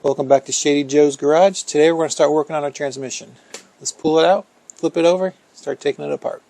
Welcome back to Shady Joe's Garage. Today we're going to start working on our transmission. Let's pull it out, flip it over, start taking it apart.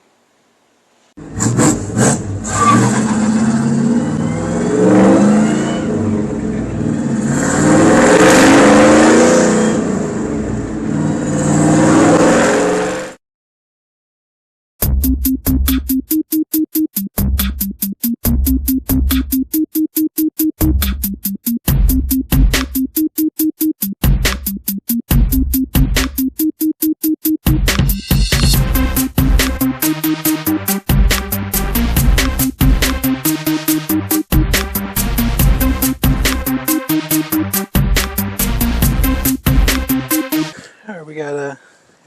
Alright, we got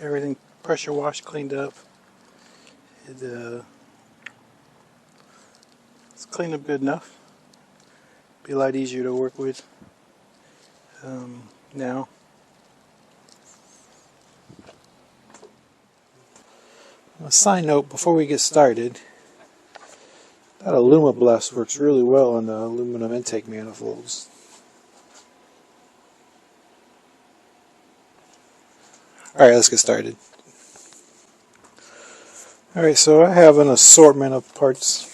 everything pressure washed, cleaned up. It's cleaned up good enough. Be a lot easier to work with now. A side note, before we get started, that Alumablast works really well on the aluminum intake manifolds. Alright, let's get started. Alright, so I have an assortment of parts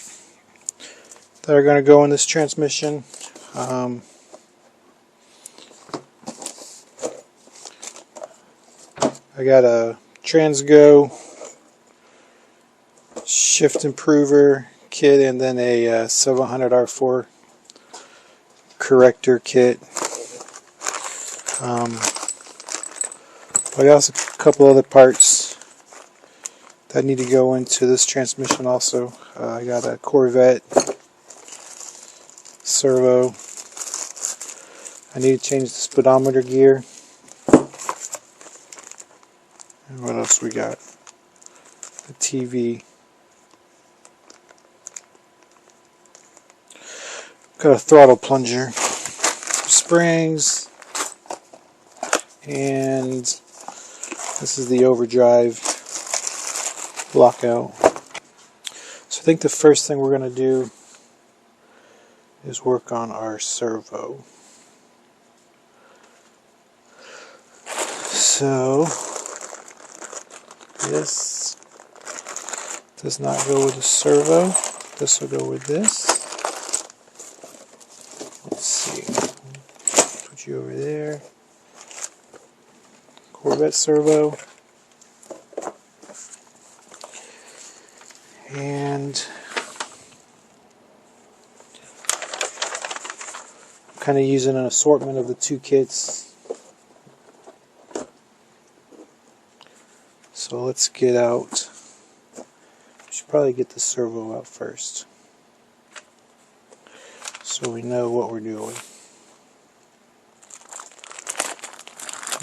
that are going to go in this transmission. I got a Transgo shift improver kit and then a 700R4 corrector kit. I got a couple other parts that need to go into this transmission also. I got a Corvette Servo. I need to change the speedometer gear. And what else we got? The TV. Got a throttle plunger, springs, and this is the overdrive lockout. So I think the first thing we're going to do is work on our servo. So this does not go with the servo. This will go with this. Let's see. Put you over there. Corvette Servo. And I'm kind of using an assortment of the two kits. So let's get out. We should probably get the servo out first, so we know what we're doing.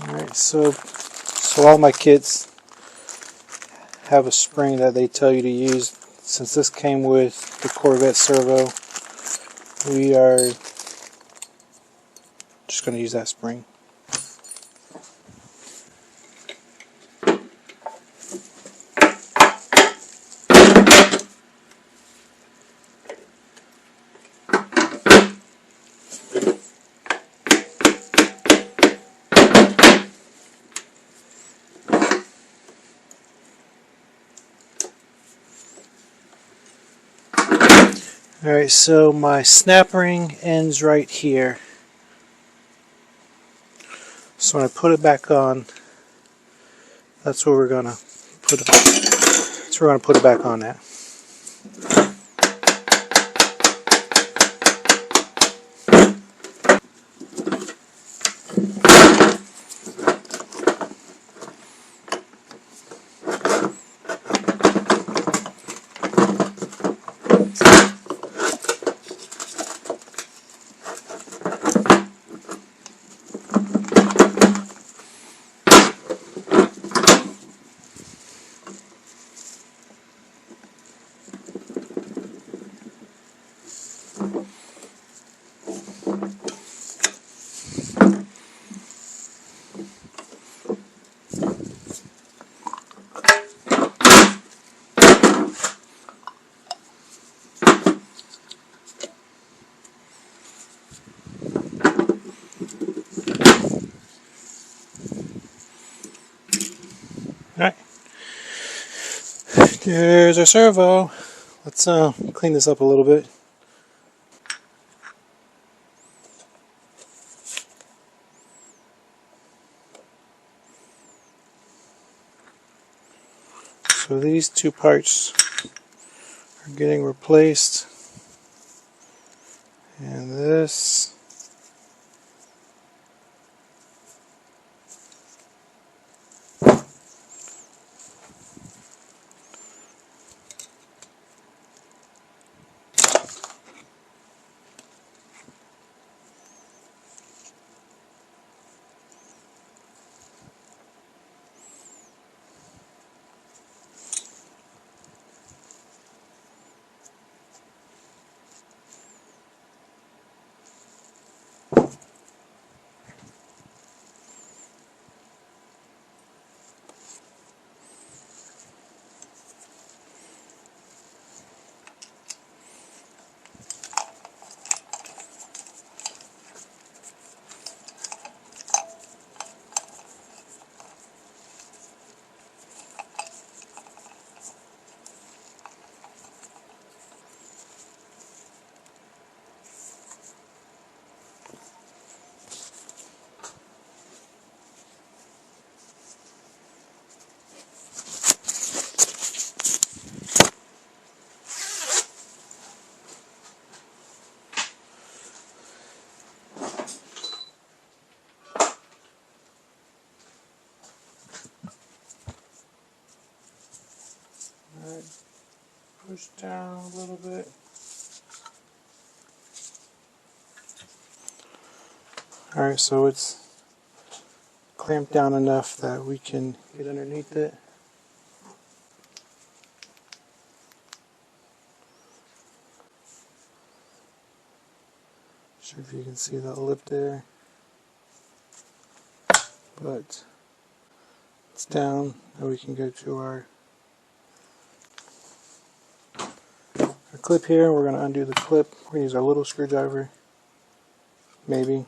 Alright, so all my kits have a spring that they tell you to use. Since this came with the Corvette Servo, we are just going to use that spring. Alright, so my snap ring ends right here. So when I put it back on, that's where we're gonna put it. That's where we're gonna put it back on at. Here's our servo. Let's clean this up a little bit. So these two parts are getting replaced, and this push down a little bit. Alright, so it's clamped down enough that we can get underneath it. Not sure if you can see that lip there, but it's down, and we can go to our clip here. We're going to undo the clip. We're going to use our little screwdriver, maybe.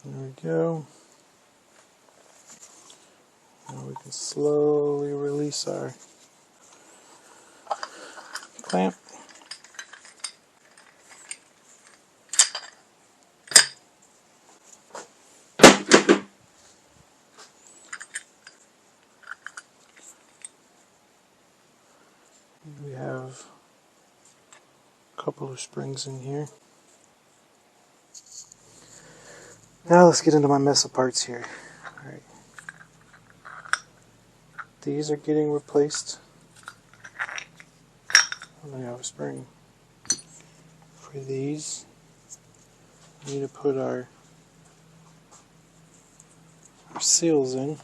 There we go. Now we can slowly release our clamp. We have a couple of springs in here. Now let's get into my mess of parts here. Alright. These are getting replaced. I have a spring. For these, we need to put our seals in.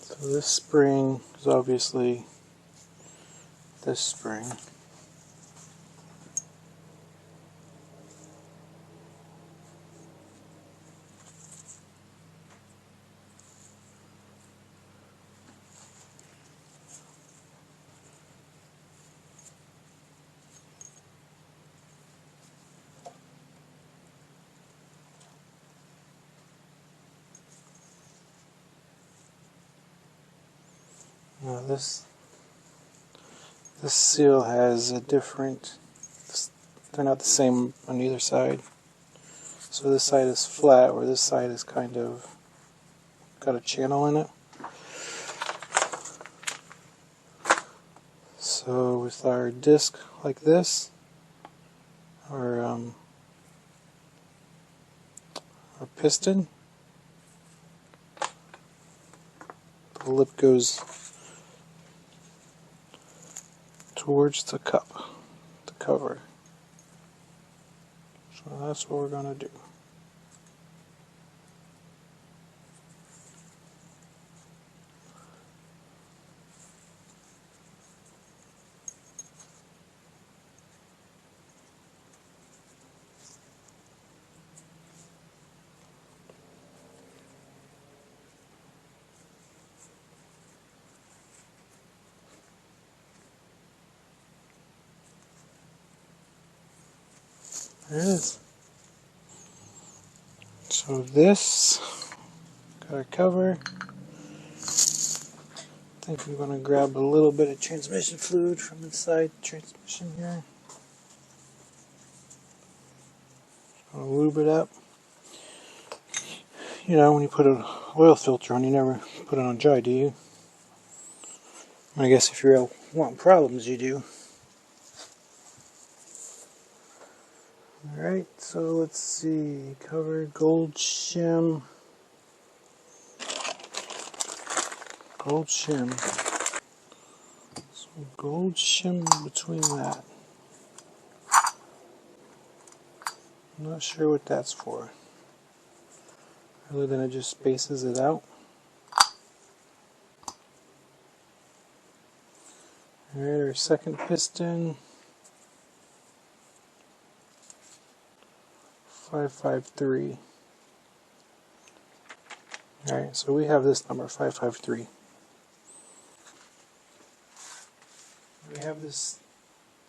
So this spring is obviously this spring. Now this seal has a different, they're not the same on either side. So this side is flat, where this side is kind of got a channel in it. So with our disc like this, our piston, the lip goes towards the cup, the cover. So that's what we're going to do. There it is. So this got a cover. I think I'm going to grab a little bit of transmission fluid from inside the transmission here. I'll lube it up. You know, when you put an oil filter on, you never put it on dry, do you? I guess if you're wanting problems, you do. Alright, so let's see. Cover, gold shim. Gold shim. So gold shim between that. I'm not sure what that's for. Other than it just spaces it out. Alright, our second piston. 553. Alright, so we have this number, 553. We have this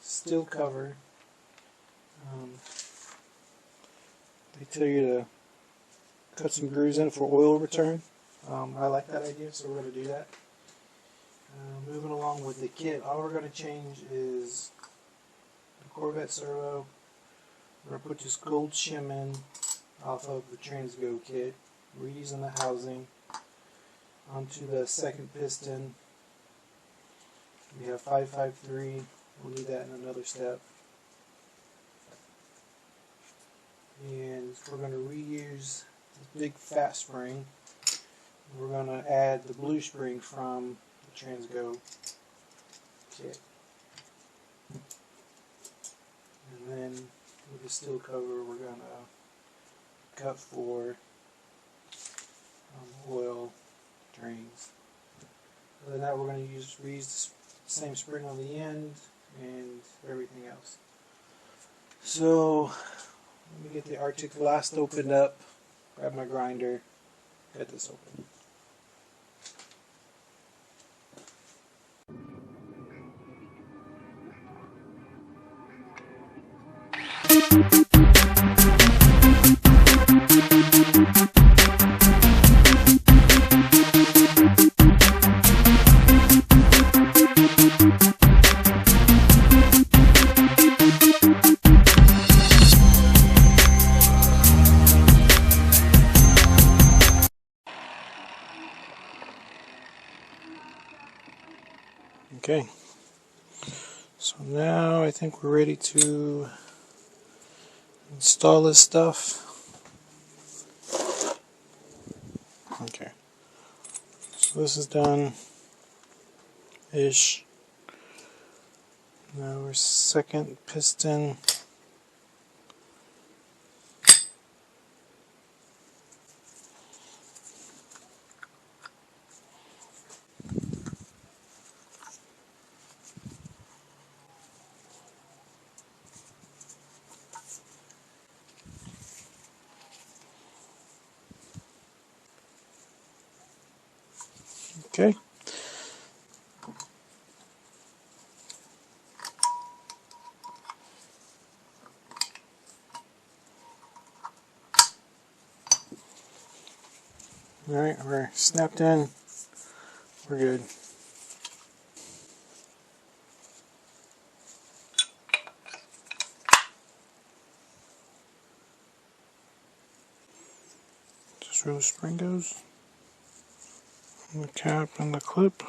steel cover. They tell you to cut some grooves in for oil return. I like that idea, so we're going to do that. Moving along with the kit, all we're going to change is the Corvette Servo. We're going to put this gold shim in off of the Transgo kit. We're using the housing onto the second piston. We have 553. We'll need that in another step. And we're going to reuse this big fat spring. We're going to add the blue spring from the Transgo kit. And then with the steel cover, we're going to cut for oil drains. Other than that, we're going to reuse the same spring on the end and everything else. So let me get the Arctic Blast opened up, grab my grinder, get this open. Okay, so now I think we're ready to install this stuff. Okay, so this is done-ish. Now our second piston. Okay. Alright, we're snapped in. We're good. Just where the spring goes. And the cap and the clip.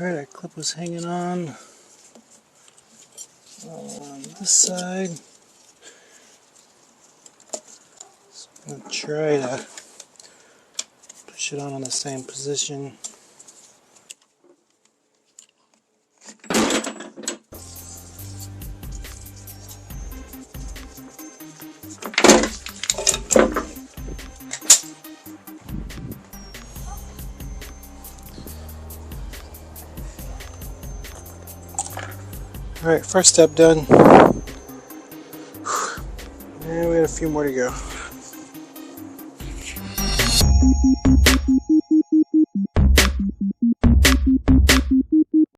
Alright, our clip was hanging on this side. So I'm going to try to push it on the same position. Alright, first step done. And we had a few more to go.